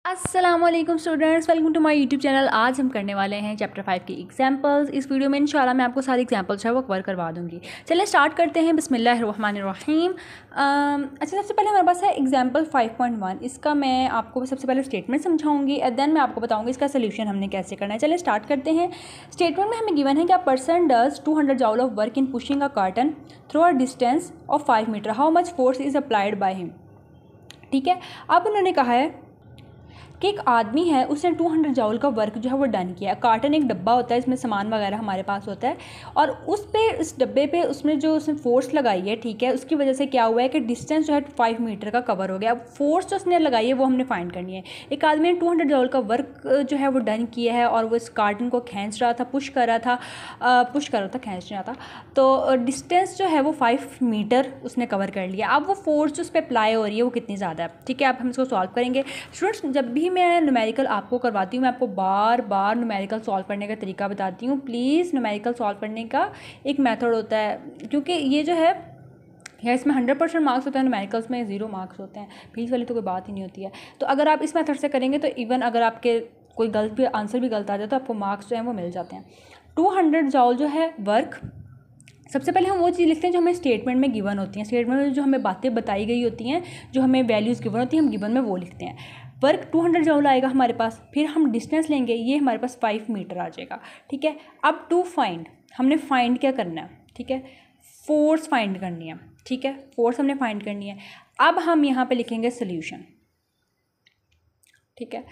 अस्सलाम वालेकुम students, welcome to my YouTube channel. आज हम करने वाले हैं चैप्टर 5 की एग्जांपल्स। इस वीडियो में इंशाल्लाह मैं आपको सारी एग्जांपल्स है वो कवर करवा दूंगी। चलिए स्टार्ट करते हैं। बिस्मिल्लाहिर्रहमानिर्रहीम। अच्छा, सबसे पहले हमारे पास है एग्जांपल 5.1। इसका मैं आपको सबसे पहले स्टेटमेंट समझाऊंगी एंड देन मैं आपको बताऊंगी इसका सोल्यूशन हमने कैसे करना है। चलिए स्टार्ट करते हैं। स्टेटमेंट में हमें गिवन है कि a person does 200 joule of work in pushing a carton through a distance of 5 metre. How much force is applied by him. ठीक है, अब उन्होंने कहा है कि एक आदमी है, उसने 200 जूल का वर्क जो है वो डन किया। कार्टन एक डब्बा होता है, इसमें सामान वगैरह हमारे पास होता है, और उस डब्बे पे उसने फोर्स लगाई है, ठीक है, उसकी वजह से क्या हुआ है कि डिस्टेंस जो है 5 मीटर का कवर हो गया। अब फोर्स जो उसने लगाई है वो हमने फाइंड करनी है। एक आदमी ने 200 जूल का वर्क जो है वो डन किया है और वो इस कार्टन को खींच रहा था, पुश कर रहा था, खींच रहा था। तो डिस्टेंस जो है वो 5 मीटर उसने कवर कर लिया। अब वो फोर्स जो उस पर अप्लाई हो रही है वो कितनी ज़्यादा है, ठीक है। अब हम इसको सॉल्व करेंगे। स्टूडेंट्स, जब भी मैं न्यूमेरिकल आपको करवाती हूँ, मैं आपको बार बार न्यूमेरिकल सॉल्व करने का तरीका बताती हूँ। प्लीज़, न्यूमेरिकल सॉल्व करने का एक मेथड होता है, क्योंकि ये जो है इसमें 100% मार्क्स होता है, न्यूमेरिकल्स में 0 मार्क्स होते हैं। फीस वाली तो कोई बात ही नहीं होती है। तो अगर आप इस मेथड से करेंगे तो इवन अगर आपके कोई गलत भी आंसर भी गलत आ जाए तो आपको मार्क्स जो है वो मिल जाते हैं। 200 जूल जो है वर्क, सबसे पहले हम वो चीज़ लिखते हैं जो हमें स्टेटमेंट में गिवन होती हैं। स्टेटमेंट में जो हमें बातें बताई गई होती हैं, जो हमें वैल्यूज़ गिवन होती हैं, हम गिवन में वो लिखते हैं। वर्क 200 जूल आएगा हमारे पास, फिर हम डिस्टेंस लेंगे, ये हमारे पास 5 मीटर आ जाएगा, ठीक है। अब टू फाइंड, हमने फाइंड क्या करना है, ठीक है, फोर्स फाइंड करनी है, ठीक है, फोर्स हमने फाइंड करनी है। अब हम यहाँ पे लिखेंगे सोल्यूशन, ठीक है।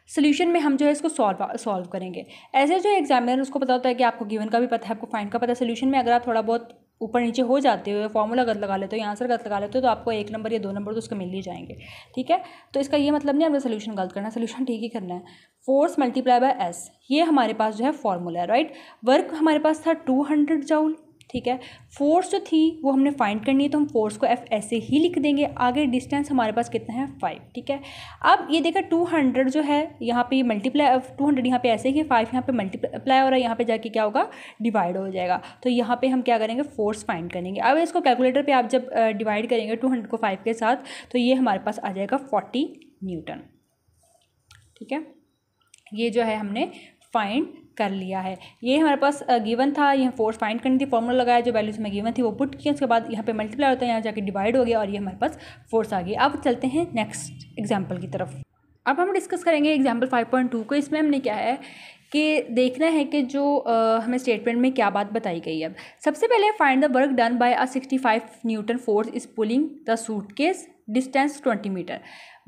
सोल्यूशन में हम जो है इसको सॉल्व करेंगे। ऐसे जो एग्जामिनर उसको पता होता है कि आपको गिवन का भी पता है, आपको फाइंड का पता है। सोल्यूशन में अगर आप थोड़ा बहुत ऊपर नीचे हो जाते हो, फॉर्मूला गलत लगा लेते हो या आंसर गलत लगा लेते हो, तो आपको 1 नंबर या 2 नंबर तो उसके मिल ही जाएंगे, ठीक है। तो इसका ये मतलब नहीं आपने सोल्यूशन गलत करना है, सोल्यूशन ठीक ही करना है। फोर्स मल्टीप्लाई बाय एस, ये हमारे पास जो है फॉर्मूला है, राइट। वर्क हमारे पास था 200 जूल, ठीक है। फोर्स जो थी वो हमने फाइंड करनी है, तो हम फोर्स को एफ ऐसे ही लिख देंगे। आगे डिस्टेंस हमारे पास कितना है 5, ठीक है। अब ये देखा 200 जो है यहाँ पे मल्टीप्लाई, 200 यहाँ पे ऐसे ही, 5 यहाँ पे मल्टीप्लाई हो रहा है, यहाँ पे जाके क्या होगा, डिवाइड हो जाएगा। तो यहाँ पे हम क्या करेंगे, फोर्स फाइंड करेंगे। अब इसको कैलकुलेटर पे आप जब डिवाइड करेंगे 200 को 5 के साथ, तो ये हमारे पास आ जाएगा 40 न्यूटन, ठीक है। ये जो है हमने फाइंड कर लिया है। ये हमारे पास गिवन था, ये फोर्स फाइंड करनी थी, फॉर्मूला लगाया, जो वैल्यूज में गिवन थी वो पुट किया, उसके बाद यहाँ पे मल्टीप्लाई होता है, यहाँ जाके डिवाइड हो गया और ये हमारे पास फोर्स आ गई। अब चलते हैं नेक्स्ट एग्जाम्पल की तरफ। अब हम डिस्कस करेंगे एग्जाम्पल 5.2 को। इसमें हमने क्या है कि देखना है कि जो हमें स्टेटमेंट में क्या बात बताई गई है। सबसे पहले find the work done by a 65 newton force is pulling the suitcase distance 20 metre.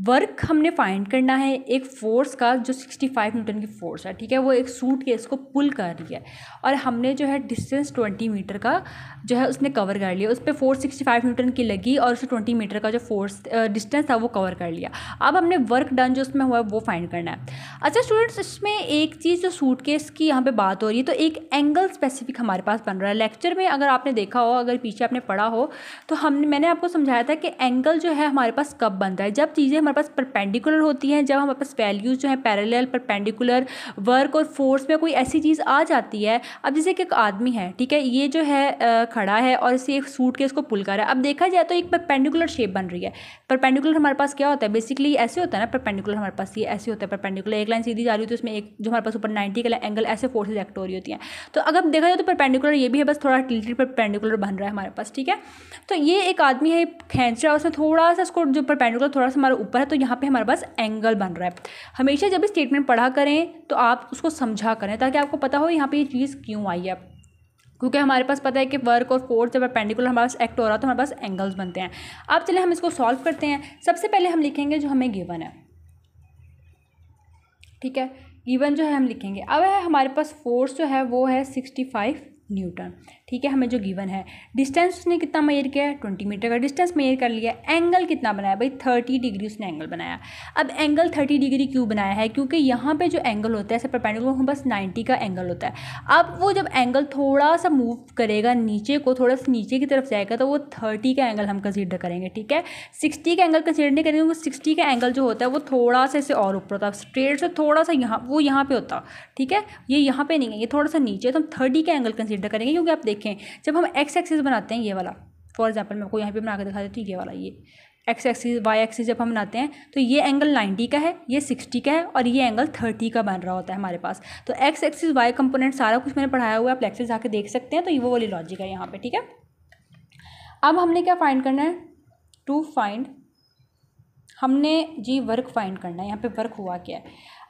Work हमने फाइंड करना है एक फोर्स का जो 65 न्यूटन की फोर्स है, ठीक है, वो एक सूटकेस को पुल कर रही है और हमने जो है डिस्टेंस 20 मीटर का जो है उसने कवर कर लिया। उस पर फोर्स 65 न्यूटन की लगी और उसने 20 मीटर का जो फोर्स डिस्टेंस था वो कवर कर लिया। अब हमने वर्क डन जो उसमें हुआ है वो फाइंड करना है। अच्छा स्टूडेंट्स, इसमें एक चीज़ जो सूटकेस की यहाँ पे बात हो रही है, तो एक एंगल स्पेसिफिक हमारे पास बन रहा है। लेक्चर में अगर आपने देखा हो, अगर पीछे आपने पढ़ा हो, तो मैंने आपको समझाया था कि एंगल जो है हमारे पास कब बनता है, जब चीज़ें हमारे पास परपेंडिकुलर होती हैं, जब हमारे पास वैल्यूज़ जो है पैरेलल, परपेंडिकुलर, वर्क और फोर्स में कोई ऐसी चीज़ आ जाती है। अब जैसे कि एक आदमी है, ठीक है, ये जो है खड़ा है और इसे एक सूटकेस को पुल कर रहा है। अब देखा जाए तो एक परपेंडिकुलर शेप बन रही है। परपेंडिकुलर हमारे पास क्या होता है, बेसिकली ऐसे होता है ना, परपेंडिकुलर हमारे पास ये ऐसे होता है। परपेंडिकुलर एक लाइन सीधी जा रही है तो इसमें एक जो हमारे पास ऊपर 90 का एंगल, ऐसे फोर्सेज एक्ट हो रही होती हैं। तो अगर देखा जाए तो परपेंडिकुलर ये भी है, बस थोड़ा टिल्टेड परपेंडिकुलर बन रहा है हमारे पास, ठीक है। तो ये एक आदमी है, खींच रहा है, उसमें थोड़ा सा इसको जो परपेंडिकुलर थोड़ा सा हमारे ऊपर है, तो यहाँ पे हमारे पास एंगल बन रहा है। हमेशा जब भी स्टेटमेंट पढ़ा करें तो आप उसको समझा करें ताकि आपको पता हो यहाँ पे ये चीज़ क्यों आई है, क्योंकि हमारे पास पता है कि वर्क और फोर्स जब परपेंडिकुलर हमारे पास एक्ट हो रहा है तो हमारे पास एंगल्स बनते हैं। अब चलिए हम इसको सॉल्व करते हैं। सबसे पहले हम लिखेंगे जो हमें गिवन है, ठीक है, गिवन जो है हम लिखेंगे। अब है हमारे पास फोर्स जो है वो है 65 न्यूटन, ठीक है, हमें जो गिवन है। डिस्टेंस उसने कितना मेजर किया है, 20 मीटर का डिस्टेंस मेजर कर लिया। एंगल कितना बनाया भाई, 30 डिग्री उसने एंगल बनाया। अब एंगल 30 डिग्री क्यों बनाया है, क्योंकि यहाँ पे जो एंगल होता है ऐसे परपेंडिकुलर बस 90 का एंगल होता है। अब वो जब एंगल थोड़ा सा मूव करेगा नीचे को, थोड़ा सा नीचे की तरफ जाएगा, तो वो 30 का एंगल हम कंसीडर करेंगे, ठीक है। 60 का एंगल कंसीडर नहीं करेंगे, वो 60 का एंगल जो होता है वो थोड़ा सा ऐसे और ऊपर होता है, स्ट्रेट से थोड़ा सा यहाँ पे होता, ठीक है, ये यहाँ पे नहीं है, ये थोड़ा सा नीचे, तो हम 30 का एंगल कंसीडर करेंगे। क्योंकि आप देखें जब हम एक्स एक्सिस बनाते हैं, ये वाला फॉर एग्जांपल मैं आपको यहाँ पे बना के दिखा देती हूँ, ये वाला, एक्स एक्सिस वाई एक्सिस जब हम बनाते हैं तो ये एंगल 90 का है, ये 60 का है और ये एंगल 30 का बन रहा होता है हमारे पास। तो एक्स एक्सिस वाई कंपोनेंट सारा कुछ मैंने पढ़ाया हुआ है, आप लेक्चर जाके देख सकते हैं। तो ये वो वाली लॉजिक है यहाँ पे, ठीक है। अब हमने क्या फाइंड करना है, टू फाइंड, हमने जी वर्क फाइंड करना है। यहाँ पे वर्क हुआ क्या है,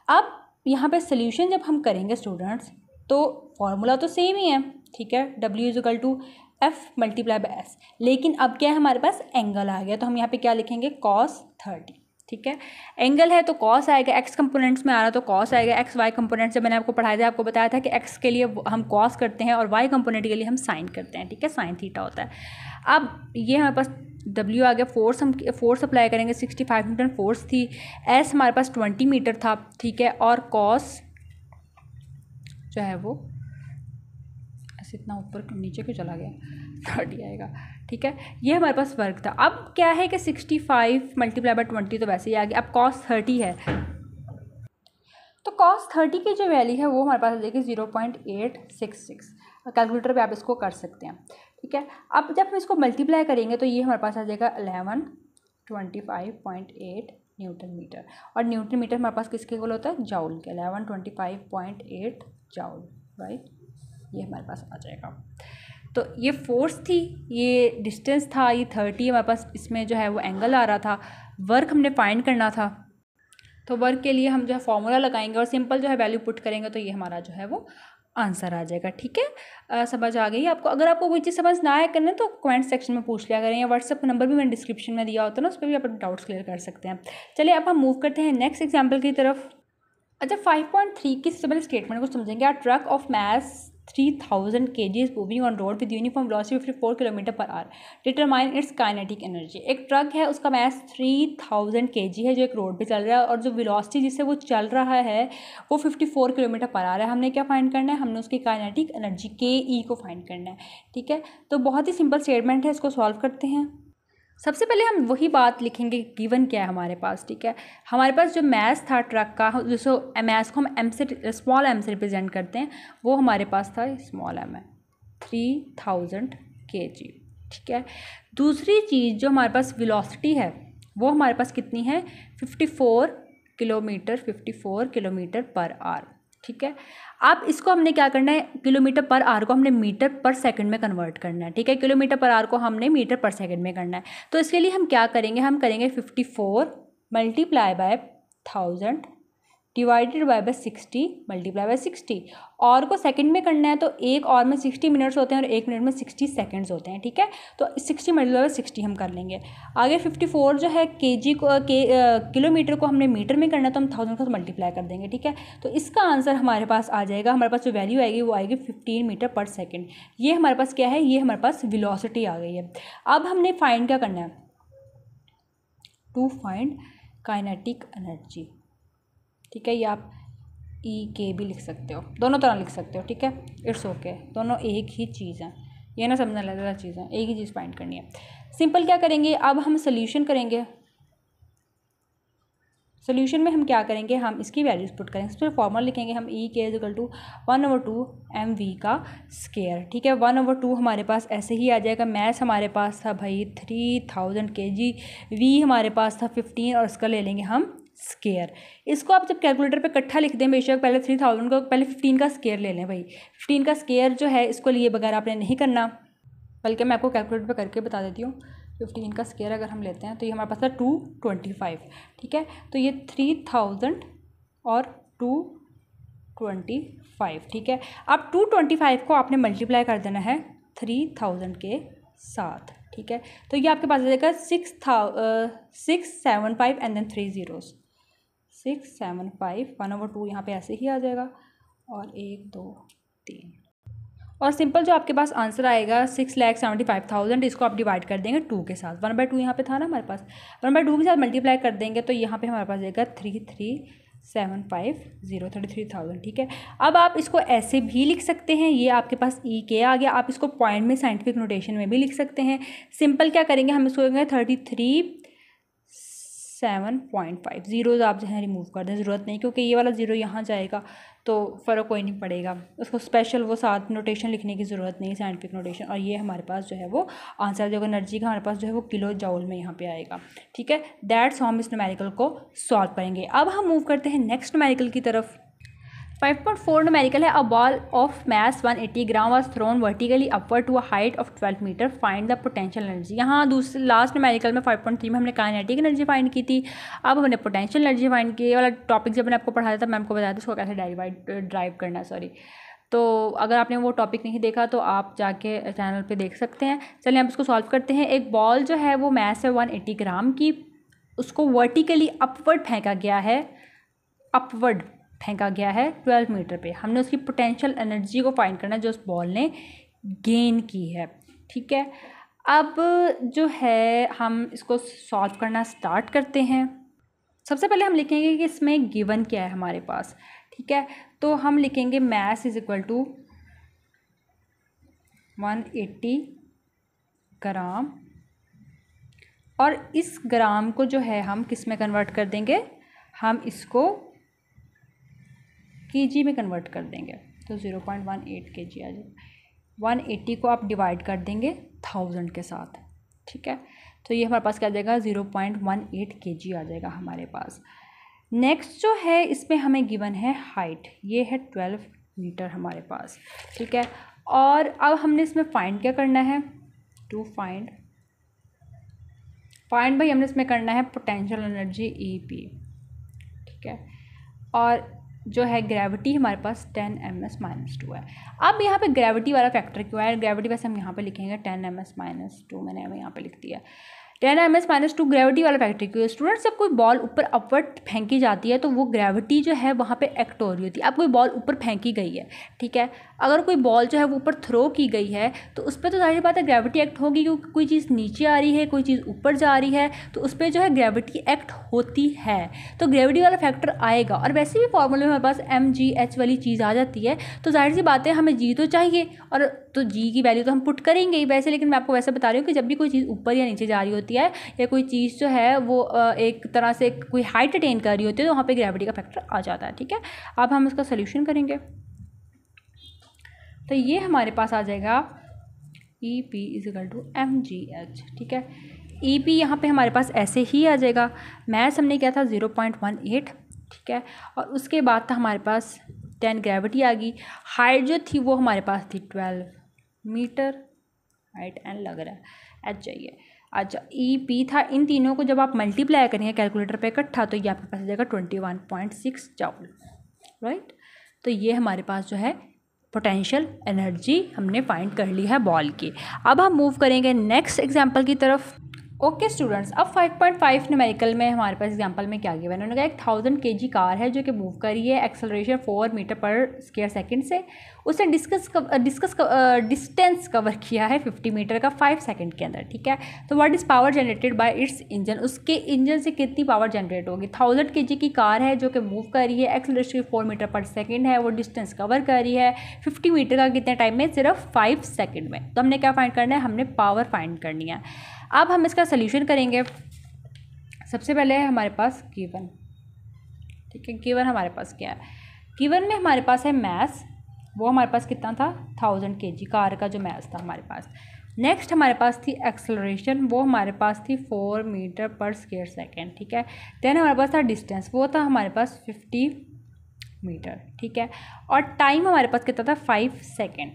अब यहाँ पे सोल्यूशन जब हम करेंगे स्टूडेंट्स तो फॉर्मूला तो सेम ही है, ठीक है, W=F × S। लेकिन अब क्या है हमारे पास एंगल आ गया, तो हम यहाँ पे क्या लिखेंगे, cos 30, ठीक है। एंगल है तो cos आएगा, एक्स कंपोनेंट्स में आ रहा तो cos आएगा। एक्स वाई कंपोनेंट्स जब मैंने आपको पढ़ाया था, आपको बताया था कि एक्स के लिए हम cos करते हैं और वाई कंपोनेंट के लिए हम साइन करते हैं, ठीक है, साइन थीटा होता है। अब ये हमारे पास W आ गया, फोर्स हम फोर्स अप्लाई करेंगे, 65 न्यूटन फोर्स थी, S हमारे पास 20 मीटर था, ठीक है, और cos जो है वो ऐसे इतना ऊपर नीचे क्यों चला गया, 30 आएगा, ठीक है। ये हमारे पास वर्क था। अब क्या है कि 65 × 20 तो वैसे ही आ गया। अब cos 30 है तो cos 30 की जो वैल्यू है वो हमारे पास आ जाएगी 0.866। कैलकुलेटर पे आप इसको कर सकते हैं, ठीक है। अब जब हम इसको मल्टीप्लाई करेंगे तो ये हमारे पास आ जाएगा 1125.8 न्यूटन मीटर, और न्यूटन मीटर हमारे पास किसके इक्वल होता है, जाउल के, 1125.8 जाउल, राइट, ये हमारे पास आ जाएगा। तो ये फोर्स थी, ये डिस्टेंस था, ये 30 हमारे पास, इसमें जो है वो एंगल आ रहा था, वर्क हमने फाइंड करना था। तो वर्क के लिए हम जो है फॉर्मूला लगाएंगे और सिंपल जो है वैल्यू पुट करेंगे तो ये हमारा जो है वो आंसर आ जाएगा, ठीक है। समझ आ गई आपको? अगर आपको कोई चीज़ समझ ना आए करने तो कमेंट सेक्शन में पूछ लिया करें, या व्हाट्सएप का नंबर भी मैंने डिस्क्रिप्शन में दिया होता है ना, उस पर भी आप अपने डाउट्स क्लियर कर सकते हैं। चलिए अब हम मूव करते हैं नेक्स्ट एग्जाम्पल की तरफ। अच्छा, 5.3 की सबसे पहले स्टेटमेंट को समझेंगे। A truck of mass 3000 kg is moving on road with uniform velocity 54 km/h. Determine its kinetic energy. एक ट्रक है, उसका मैस 3000 kg है जो एक रोड पे चल रहा है, और जो वेलोसिटी जिससे वो चल रहा है वो 54 km/h है। हमने क्या फाइंड करना है, हमने उसकी काइनेटिक एनर्जी KE को फाइंड करना है, ठीक है। तो बहुत ही सिंपल स्टेटमेंट है, इसको सॉल्व करते हैं। सबसे पहले हम वही बात लिखेंगे, गिवन क्या है हमारे पास, ठीक है। हमारे पास जो मैस था ट्रक का, जिसको मैस को हम स्मॉल एम से रिप्रेजेंट करते हैं, वो हमारे पास था स्मॉल एम है, 3000 kg, ठीक है। दूसरी चीज़ जो हमारे पास वेलोसिटी है वो हमारे पास कितनी है, 54 km/h, ठीक है। अब इसको हमने क्या करना है, km/h को हमने मीटर/सेकंड में कन्वर्ट करना है, ठीक है। km/h को हमने मीटर/सेकंड में करना है। तो इसके लिए हम क्या करेंगे, हम करेंगे 54 × 1000 डिवाइडेड बाय 60 मल्टीप्लाई बाय 60। और को सेकंड में करना है तो एक और में 60 मिनट्स होते हैं और एक मिनट में 60 सेकंड्स होते हैं, ठीक है। तो 60 मल्टीप्लाई बाय 60 हम कर लेंगे। आगे 54 जो है किलोमीटर को हमने मीटर में करना है, तो हम 1000 को मल्टीप्लाई कर देंगे, ठीक है। तो इसका आंसर हमारे पास आ जाएगा, हमारे पास जो वैल्यू आएगी वो आएगी 15 मीटर/सेकंड। ये हमारे पास क्या है, ये हमारे पास वेलोसिटी आ गई है। अब हमने फाइंड क्या करना है, टू फाइंड काइनेटिक एनर्जी, ठीक है। ये आप EK भी लिख सकते हो, दोनों तरह लिख सकते हो, ठीक है, इट्स ओके, दोनों एक ही चीज़ है, ये ना समझने लगा चीज़ है, एक ही चीज़ फाइंड करनी है। सिंपल क्या करेंगे, अब हम सोल्यूशन करेंगे। सोल्यूशन में हम क्या करेंगे, हम इसकी वैल्यूज पुट करेंगे। सबसे फॉर्मूला लिखेंगे हम, EK = 1/2 mv का स्केयर, ठीक है। 1/2 हमारे पास ऐसे ही आ जाएगा। मैथ हमारे पास था भाई 3000 kg, V हमारे पास था 15, और इसका ले लेंगे हम स्केयर। इसको आप जब कैलकुलेटर पे इकट्ठा लिख दें, बेशक पहले 3000 को, पहले 15 का स्केयर ले लें भाई। 15 का स्केयर जो है इसको लिए बगैर आपने नहीं करना, बल्कि मैं आपको कैलकुलेटर पे करके बता देती हूँ। 15 का स्केयर अगर हम लेते हैं तो ये हमारे पास था 225, ठीक है। तो ये 3000 और 225, ठीक है। अब 225 को आपने मल्टीप्लाई कर देना है 3000 के साथ, ठीक है। तो ये आपके पास आ जाएगा 675 एंड देन 3 zeros, 675, 1/2 यहाँ पे ऐसे ही आ जाएगा, और 1 2 3, और सिंपल जो आपके पास आंसर आएगा 6,75,000, इसको आप डिवाइड कर देंगे 2 के साथ। 1/2 यहाँ पे था ना हमारे पास, 1/2 के साथ मल्टीप्लाई कर देंगे तो यहाँ पे हमारे पास आएगा 33,750, ठीक है। अब आप इसको ऐसे भी लिख सकते हैं, ये आपके पास EK आ गया। आप इसको पॉइंट में साइंटिफिक नोटेशन में भी लिख सकते हैं। सिंपल क्या करेंगे, हम इसको करेंगे 7.5 ज़ीरोज़ आप जो है रिमूव कर दें, ज़रूरत नहीं, क्योंकि ये वाला ज़ीरो यहाँ जाएगा तो फ़र्क कोई नहीं पड़ेगा, उसको स्पेशल वो साथ नोटेशन लिखने की ज़रूरत नहीं, साइंटिफिक नोटेशन। और ये हमारे पास जो है वो आंसर जो एनर्जी का हमारे पास जो है वो किलो जाउल में यहाँ पे आएगा, ठीक है। दैट्स हम इस न्यूमेरिकल को सॉल्व करेंगे। अब हम मूव करते हैं नेक्स्ट न्यूमेरिकल की तरफ। 5.4 न्यूमेरिकल है। A ball of mass 180 gram was thrown vertically upward to a height of 12 metre, find the potential energy. यहाँ दूसरे लास्ट न्यूमेरिकल में 5.3 में हमने काइनेटिक एनर्जी फाइंड की थी, अब हमने पोटेंशियल एनर्जी फाइंड की। ये वाला टॉपिक जब मैंने आपको पढ़ाया था, मैं आपको बताया था उसको कैसे ड्राइव करना है, सॉरी। तो अगर आपने वो टॉपिक नहीं देखा तो आप जाके चैनल पे देख सकते हैं। चलिए हम इसको सॉल्व करते हैं। एक बॉल जो है वो मैस है 180 ग्राम की, उसको वर्टिकली अपवर्ड फेंका गया है, अपवर्ड फेंका गया है 12 मीटर पे। हमने उसकी पोटेंशियल एनर्जी को फाइंड करना है जो उस बॉल ने गेन की है, ठीक है। अब जो है हम इसको सॉल्व करना स्टार्ट करते हैं। सबसे पहले हम लिखेंगे कि इसमें गिवन क्या है हमारे पास, ठीक है। तो हम लिखेंगे मैस इज इक्वल टू 180 ग्राम, और इस ग्राम को जो है हम किस में कन्वर्ट कर देंगे, हम इसको केजी में कन्वर्ट कर देंगे, तो 0.18 kg आ जाएगा। 180 को आप डिवाइड कर देंगे 1000 के साथ, ठीक है। तो ये हमारे पास क्या आ जाएगा, 0.18 kg आ जाएगा हमारे पास। नेक्स्ट जो है इसमें हमें गिवन है हाइट, ये है 12 मीटर हमारे पास, ठीक है। और अब हमने इसमें फाइंड क्या करना है, टू फाइंड भाई हमने इसमें करना है पोटेंशियल एनर्जी EP, ठीक है। और जो है ग्रेविटी हमारे पास 10 ms-2 है। अब यहाँ पे ग्रेविटी वाला फैक्टर क्यों है, ग्रेविटी वैसे हम यहाँ पे लिखेंगे 10 ms-2, मैंने हमें यहाँ पे लिख दिया 10 ms-2। ग्रेविटी वाला फैक्टर क्यों है, स्टूडेंट जब कोई बॉल ऊपर अपवर्ड फेंकी जाती है तो वो ग्रेविटी जो है वहाँ पे एक्ट हो रही होती है। अब कोई बॉल ऊपर फेंकी गई है, ठीक है, अगर कोई बॉल जो है वो ऊपर थ्रो की गई है तो उस पर तो जाहिर बात है ग्रेविटी एक्ट होगी, क्योंकि कोई चीज़ नीचे आ रही है, कोई चीज़ ऊपर जा रही है, तो उस पर जो है ग्रेविटी एक्ट होती है, तो ग्रेविटी वाला फैक्टर आएगा। और वैसे भी फॉर्मूले में हमारे पास mgh वाली चीज़ आ जाती है, तो जाहिर सी बात है हमें g तो चाहिए, और तो g की वैल्यू तो हम पुट करेंगे ही वैसे, लेकिन मैं आपको वैसे बता रही हूँ कि जब भी कोई चीज़ ऊपर या नीचे जा रही होती है, या कोई चीज़ जो है वो एक तरह से कोई हाइट अटेन कर रही होती है, तो वहाँ पे ग्रेविटी का फैक्टर आ जाता है, ठीक है। अब हम इसका सोल्यूशन करेंगे, तो ये हमारे पास आ जाएगा EP is equal to mgh, ठीक है। EP यहाँ पे हमारे पास ऐसे ही आ जाएगा, मैथ्स हमने किया था 0.18, ठीक है। और उसके बाद था हमारे पास 10 ग्रेविटी आ गई, हाइट जो थी वो हमारे पास थी 12 मीटर, हाइट एन लग रहा है एच चाहिए, अच्छा EP था। इन तीनों को जब आप मल्टीप्लाई करेंगे कैलकुलेटर पे इकट्ठा, तो ये आपके पास आ जाएगा 21.6 जाउल, राइट। तो ये हमारे पास जो है पोटेंशियल एनर्जी हमने फाइंड कर ली है बॉल की। अब हम मूव करेंगे नेक्स्ट एग्जांपल की तरफ। ओके स्टूडेंट्स, अब 5.5 न्यूमेरिकल में हमारे पास एग्जांपल में क्या गिवन है, उन्होंने कहा एक 1000 kg कार है जो कि मूव कर रही है एक्सेलरेशन 4 मीटर पर स्क्वायर सेकंड से, उसने डिस्टेंस कवर किया है 50 मीटर का 5 सेकंड के अंदर, ठीक है। तो what is power generated by it's engine, उसके इंजन से कितनी पावर जनरेट होगी। 1000 kg की कार है जो कि मूव कर रही है, एक्सेलरेशन 4 मीटर पर सेकेंड है, वो डिस्टेंस कवर कर रही है 50 मीटर का कितने टाइम में, सिर्फ 5 सेकेंड में। तो हमने क्या फाइंड करना है, हमने पावर फाइंड करनी है। अब हम इसका सल्यूशन करेंगे। सबसे पहले है हमारे पास गिवन, ठीक है। गिवन हमारे पास क्या है, गिवन में हमारे पास है मैस, वो हमारे पास कितना था 1000 kg कार का जो मैस था हमारे पास। नेक्स्ट हमारे पास थी एक्सेलरेशन, वो हमारे पास थी 4 मीटर पर स्क्वायर सेकेंड, ठीक है। देन हमारे पास था डिस्टेंस, वो था हमारे पास 50 मीटर, ठीक है। और टाइम हमारे पास कितना था 5 सेकेंड,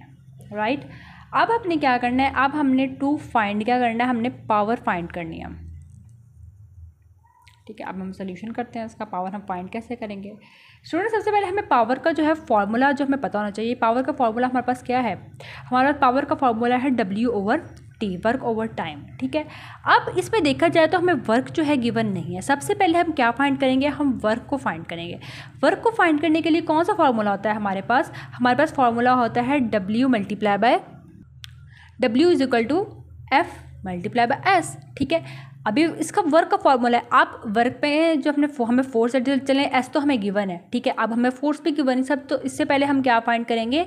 राइट। अब आपने क्या करना है, अब हमने टू फाइंड क्या करना है, हमने पावर फाइंड करनी है, ठीक है। अब हम सोल्यूशन करते हैं इसका, पावर हम फाइंड कैसे करेंगे। स्टूडेंट सबसे पहले हमें पावर का जो है फॉर्मूला जो हमें पता होना चाहिए। पावर का फॉर्मूला हमारे पास क्या है, हमारे पास पावर का फॉर्मूला है W/T, वर्क ओवर टाइम, ठीक है। अब इसमें देखा जाए तो हमें वर्क जो है गिवन नहीं है। सबसे पहले हम क्या फाइंड करेंगे, हम वर्क को फाइंड करेंगे। वर्क को फाइंड करने के लिए कौन सा फॉर्मूला होता है हमारे पास फॉर्मूला होता है W × W is equal to F × S, ठीक है। अभी इसका वर्क का फॉर्मूला है, आप वर्क पे जो अपने हमें फोर्स चलें, एस तो हमें गिवन है, ठीक है। अब हमें फोर्स भी गिवन है सब, तो इससे पहले हम क्या फाइंड करेंगे,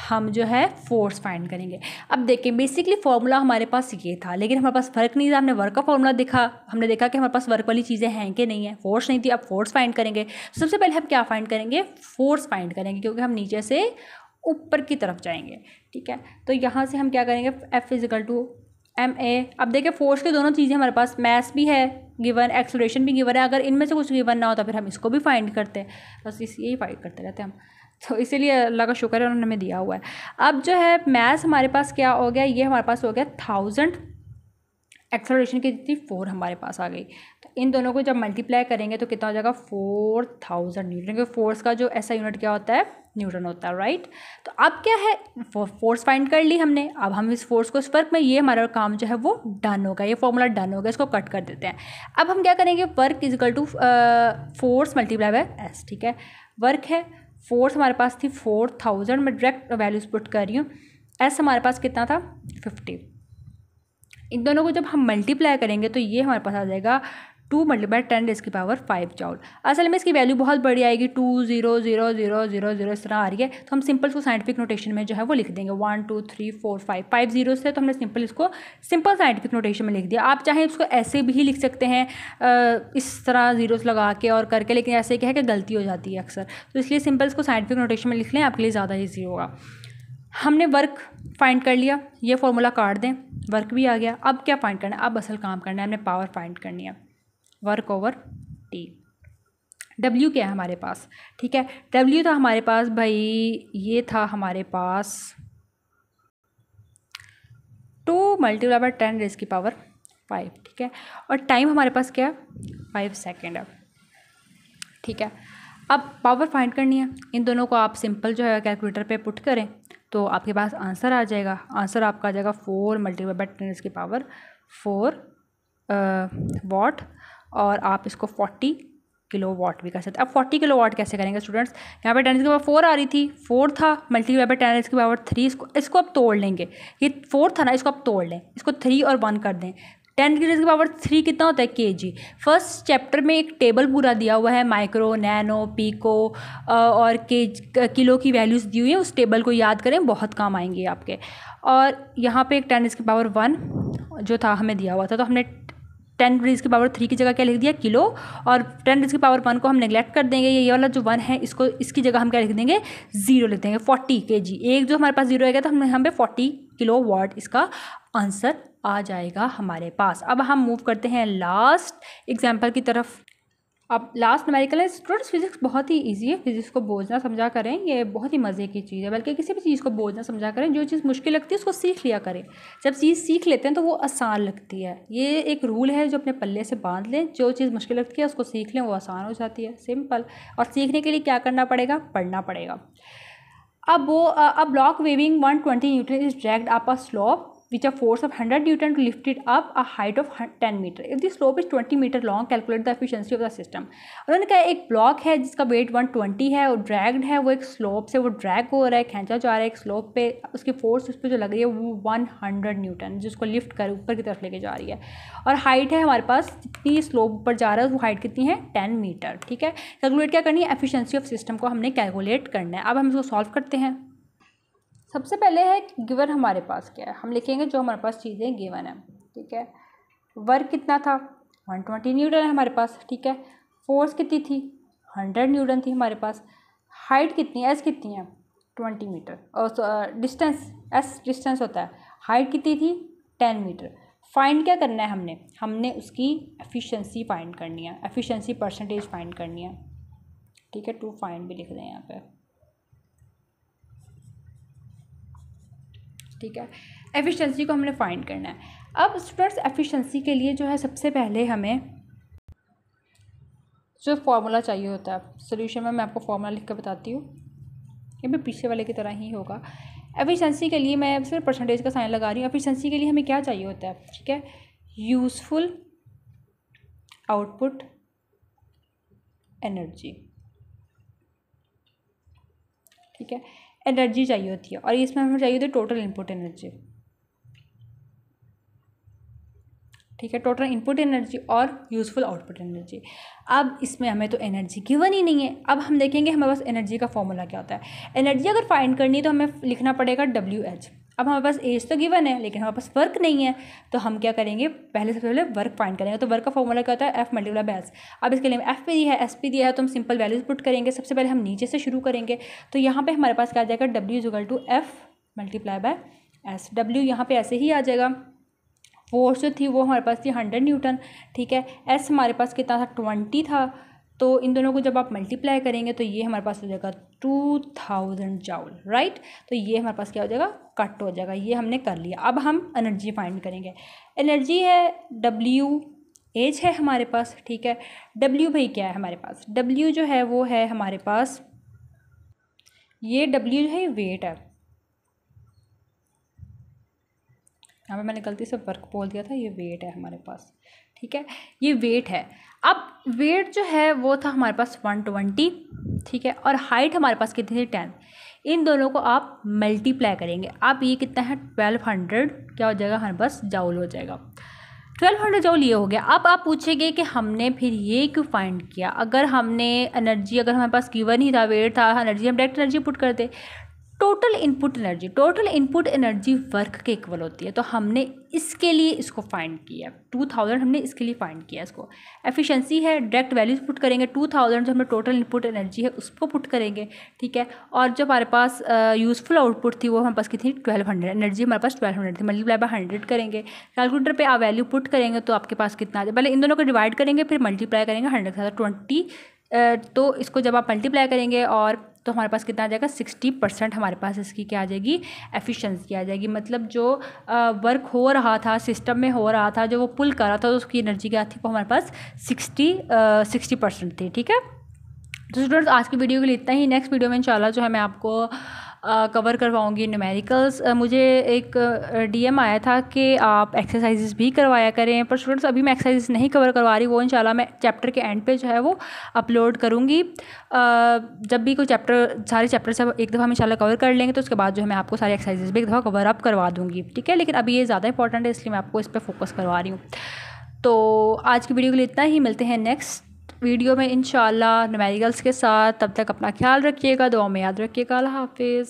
हम जो है फोर्स फाइंड करेंगे। अब देखिए बेसिकली फॉर्मूला हमारे पास ये था, लेकिन हमारे पास वर्क नहीं था, हमने वर्क का फॉर्मूला देखा, हमने देखा कि हमारे पास वर्क वाली चीज़ें हैं कि नहीं है, फोर्स नहीं थी। अब फोर्स फाइंड करेंगे, सबसे पहले हम क्या फाइंड करेंगे, फोर्स फाइंड करेंगे, क्योंकि हम नीचे से ऊपर की तरफ जाएंगे, ठीक है। तो यहाँ से हम क्या करेंगे, F इजिकल टू ma। अब देखिए फोर्स की दोनों चीज़ें हमारे पास, मैस भी है गिवन, एक्सेलरेशन भी गिवन है। अगर इनमें से कुछ गिवन ना हो तो फिर हम इसको भी फाइंड करते हैं, बस यही फाइंड करते रहते हैं हम। तो इसीलिए अल्लाह का शुक्र है उन्होंने हमें दिया हुआ है। अब जो है मैस हमारे पास क्या हो गया, ये हमारे पास हो गया 1000, एक्सेलरेशन की जितनी 4 हमारे पास आ गई। तो इन दोनों को जब मल्टीप्लाई करेंगे तो कितना हो जाएगा, 4000 न्यूटन, क्योंकि फोर्स का जो ऐसा यूनिट क्या होता है, न्यूटन होता है, राइट। तो अब क्या है, फोर्स फाइंड कर ली हमने, अब हम इस फोर्स को, इस वर्क में ये हमारा काम जो है वो डन होगा, ये फॉर्मूला डन होगा, इसको कट कर देते हैं। अब हम क्या करेंगे, work equal to force multiply by S, ठीक है। वर्क है, फोर्स हमारे पास थी 4000, मैं डायरेक्ट वैल्यूज पुट कर रही हूँ। एस हमारे पास कितना था, 50। इन दोनों को जब हम मल्टीप्लाई करेंगे तो ये हमारे पास आ जाएगा 2 मल्टीप्लाई 10⁵ जूल। असल में इसकी वैल्यू बहुत बड़ी आएगी, 200000 इस तरह आ रही है। तो हम सिंपल इसको साइंटिफिक नोटेशन में जो है वो लिख देंगे, 1 2 3 4 5 जीरो से, तो हमने सिंपल इसको सिंपल साइंटिफिक नोटेशन में लिख दिया। आप चाहें इसको ऐसे भी लिख सकते हैं, इस तरह जीरोस लगा के और करके, लेकिन ऐसे क्या है कि गलती हो जाती है अक्सर, तो इसलिए सिंपल इसको साइंटिफिक नोटेशन में लिख लें, आपके लिए ज़्यादा ईजी होगा। हमने वर्क फाइंड कर लिया, ये फॉर्मूला काट दें, वर्क भी आ गया। अब क्या फाइंड करना है, अब असल काम करना है, हमने पावर फाइंड करनी है, वर्क ओवर टी। डब्ल्यू क्या है हमारे पास, ठीक है। डब्ल्यू था हमारे पास भाई, ये था हमारे पास 2 मल्टीप्लाई बाय 10⁵ ठीक है। और टाइम हमारे पास क्या है, 5 सेकेंड है, ठीक है। अब पावर फाइंड करनी है, इन दोनों को आप सिंपल जो है कैलकुलेटर पे पुट करें तो आपके पास आंसर आ जाएगा। आंसर आपका आ जाएगा 4 मल्टीप्लाई बाय 10⁴ वाट, और आप इसको 40 किलोवाट भी कर सकते हैं। अब 40 किलोवाट कैसे करेंगे स्टूडेंट्स, यहाँ पे 10⁴ आ रही थी, 4 था, मल्टीप्लाई बाय 10⁻3, इसको अब तोड़ लेंगे। ये 4 था ना, इसको अब तोड़ लें, इसको 3 और 1 कर दें। 10⁻3 कितना होता है, kg। फर्स्ट चैप्टर में एक टेबल पूरा दिया हुआ है, माइक्रो, नैनो, पीको और किलो की वैल्यूज़ दी हुई है, उस टेबल को याद करें, बहुत काम आएंगे आपके। और यहाँ पे एक 10⁻1 जो था हमें दिया हुआ था, तो हमने 10⁻3 की जगह क्या लिख दिया, किलो, और 10⁻1 को हम नेगलेक्ट कर देंगे, ये वाला जो 1 है इसको, इसकी जगह हम क्या लिख देंगे, 0 लिख देंगे, 40 kg। एक जो हमारे पास 0 आएगा तो हम यहाँ पे 40 किलोवाट इसका आंसर आ जाएगा हमारे पास। अब हम मूव करते हैं लास्ट एग्जाम्पल की तरफ। अब लास्ट न्यूमेरिकल है। स्टूडेंट्स फिजिक्स बहुत ही इजी है, फिजिक्स को बोझना समझा करें, ये बहुत ही मज़े की चीज़ है, बल्कि किसी भी चीज़ को बोझना समझा करें, जो चीज़ मुश्किल लगती है उसको सीख लिया करें। जब चीज़ सीख लेते हैं तो वो आसान लगती है, ये एक रूल है जो अपने पल्ले से बांध लें, जो चीज़ मुश्किल लगती है उसको सीख लें, वो आसान हो जाती है, सिंपल। और सीखने के लिए क्या करना पड़ेगा, पढ़ना पड़ेगा। अब block weighing 120 newton is dragged up a slope which a force of 100 Newton to lift it up a height of 10 meter. If the slope is 20 meter long, calculate the efficiency of the system. उन्होंने कहा एक block है जिसका wait 120 है और dragged है, वो एक स्लोप से वो ड्रैग हो रहा है, खींचा जा रहा है एक स्लोप पे, उसकी फोर्स उस पर जो लग रही है वो 100 न्यूटन, जिसको लिफ्ट कर ऊपर की तरफ लेके जा रही है। और हाइट है हमारे पास, जितनी स्लोप ऊपर जा रहा है वो हाइट कितनी है, 10 मीटर, ठीक है। कैलकुलेट क्या करनी है, एफिशिएंसी ऑफ सिस्टम को हमने कैलकुलेट करना है। अब हम इसको सॉल्व करते हैं। सबसे पहले है गिवन हमारे पास क्या है, हम लिखेंगे जो हमारे पास चीज़ें गिवन है, ठीक है। वर्क कितना था, 120 न्यूटन है हमारे पास, ठीक है। फोर्स कितनी थी, 100 न्यूटन थी हमारे पास। हाइट कितनी है, एस कितनी है, 20 मीटर, और डिस्टेंस, एस डिस्टेंस होता है, हाइट कितनी थी, 10 मीटर। फाइंड क्या करना है हमने उसकी एफिशिएंसी फाइंड करनी है, एफिशिएंसी परसेंटेज फाइंड करनी है, ठीक है। टू फाइंड भी लिख दें यहाँ पे, ठीक है। एफिशिएंसी को हमने फाइंड करना है। अब स्टूडेंट्स एफिशिएंसी के लिए जो है सबसे पहले हमें जो फॉर्मूला चाहिए होता है, सोल्यूशन में मैं आपको फॉर्मूला लिख कर बताती हूँ, ये भी पीछे वाले की तरह ही होगा। एफिशिएंसी के लिए मैं सिर्फ परसेंटेज का साइन लगा रही हूँ। एफिशिएंसी के लिए हमें क्या चाहिए होता है, ठीक है, यूज़फुल आउटपुट एनर्जी, ठीक है, एनर्जी चाहिए होती है, और इसमें हमें चाहिए होती है टोटल इनपुट एनर्जी, ठीक है, टोटल इनपुट एनर्जी और यूज़फुल आउटपुट एनर्जी। अब इसमें हमें तो एनर्जी गिवन ही नहीं है। अब हम देखेंगे हमारे पास एनर्जी का फॉर्मूला क्या होता है। एनर्जी अगर फाइंड करनी है तो हमें लिखना पड़ेगा WH। अब हमारे पास एज तो गिवन है लेकिन हमारे पास वर्क नहीं है, तो हम क्या करेंगे, सबसे पहले वर्क फाइंड करेंगे। तो वर्क का फॉर्मूला क्या होता है, F × S। अब इसके लिए F पे दिया है, S पे दिया है, तो हम सिंपल वैल्यूज पुट करेंगे। सबसे पहले हम नीचे से शुरू करेंगे, तो यहाँ पे हमारे पास क्या आ जाएगा, W = F × S। W यहाँ पे ऐसे ही आ जाएगा। फोर्स जो थी वो हमारे पास थी 100 न्यूटन, ठीक है। S हमारे पास कितना था, 20 था। तो इन दोनों को जब आप मल्टीप्लाई करेंगे तो ये हमारे पास हो जाएगा 2000 जूल, राइट। तो ये हमारे पास क्या हो जाएगा, कट हो जाएगा। ये हमने कर लिया। अब हम एनर्जी फाइंड करेंगे। एनर्जी है W, एज है हमारे पास, ठीक है। W भाई क्या है हमारे पास, W जो है वो है हमारे पास, ये W जो है वेट है। यहाँ पे मैंने गलती से वर्क बोल दिया था, ये वेट है हमारे पास, ठीक है, ये वेट है। अब वेट जो है वो था हमारे पास 120, ठीक है, और हाइट हमारे पास कितनी थी, 10। इन दोनों को आप मल्टीप्लाई करेंगे। अब ये कितना है, 1200 क्या हो जाएगा हमारे पास, जाउल हो जाएगा। 1200 जाउल ये हो गया। अब आप पूछेंगे कि हमने फिर ये क्यों फाइंड किया। अगर हमने एनर्जी, अगर हमारे पास गिवन ही था, वेट था, एनर्जी, हम डायरेक्ट एनर्जी पुट करते। टोटल इनपुट एनर्जी वर्क के इक्वल होती है, तो हमने इसके लिए इसको फाइंड किया। 2000 हमने इसके लिए फाइंड किया इसको। एफिशिएंसी है, डायरेक्ट वैल्यूज पुट करेंगे। 2000 जो हमें टोटल इनपुट एनर्जी है उसको पुट करेंगे, ठीक है। और जो हमारे पास यूज़फुल आउटपुट थी वो हमारे पास कितनी, 1200। एनर्जी हमारे पास 1200 थी, मल्टीप्लाई बाय 100 करेंगे। कैलकुलेटर पे आप वैल्यू पुट करेंगे तो आपके पास कितना आ जाए। पहले इन दोनों को डिवाइड करेंगे, फिर मल्टीप्लाई करेंगे 100 के साथ, 20। तो इसको जब आप मल्टीप्लाई करेंगे और तो हमारे पास कितना आ जाएगा, 60% हमारे पास इसकी क्या आ जाएगी, एफिशिएंसी आ जाएगी। मतलब जो वर्क हो रहा था, सिस्टम में हो रहा था, जो वो पुल कर रहा था, तो उसकी एनर्जी क्या थी, वो हमारे पास 60% थी, ठीक है। तो स्टूडेंट्स आज की वीडियो के लिए इतना ही। नेक्स्ट वीडियो में इंशाल्लाह जो है मैं आपको कवर करवाऊँगी न्यूमेरिकल्स। मुझे एक DM आया था कि आप एक्सरसाइजेस भी करवाया करें, पर स्टूडेंट्स अभी मैं एक्सरसाइजेस नहीं कवर करवा रही, वो इंशाल्लाह मैं चैप्टर के एंड पे जो है वो अपलोड करूँगी। जब भी कोई चैप्टर, सारे चैप्टर से एक दफ़ा हम इंशाल्लाह कवर कर लेंगे तो उसके बाद जो है मैं आपको सारी एक्सरसाइजेस भी एक दफ़ा कवर अप करवा दूँगी, ठीक है। लेकिन अभी ये ज़्यादा इंपॉर्टेंट है इसलिए मैं आपको इस पर फोकस करवा रही हूँ। तो आज की वीडियो के लिए इतना ही। मिलते हैं नेक्स्ट वीडियो में इंशाल्लाह न्यूमेरिकल्स के साथ। तब तक अपना ख्याल रखिएगा, दुआ में याद रखिएगा। अल्लाह हाफिज़।